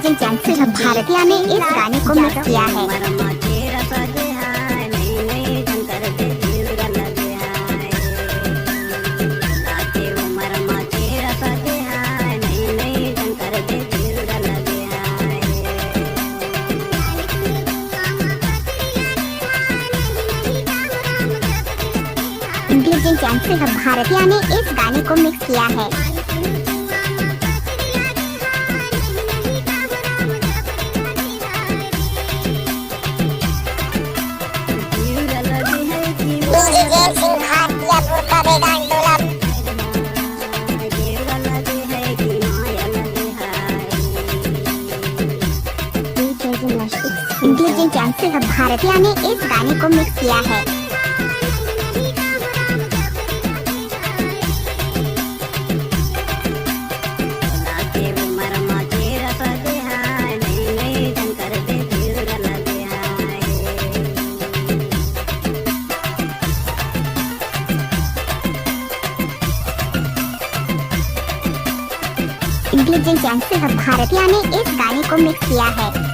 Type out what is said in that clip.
Intelligent channel भारतीय ने इस गाने को मिक्स किया है। इंटेलिजेंट चैनल भारतीय ने इस गाने को मिक्स किया है। इंटेलिजेंट चैनल भारतीय ने इस गाने को मिक्स किया है। इंटेलिजेंट चैनल भारतीय ने इस गाने को मिक्स किया है।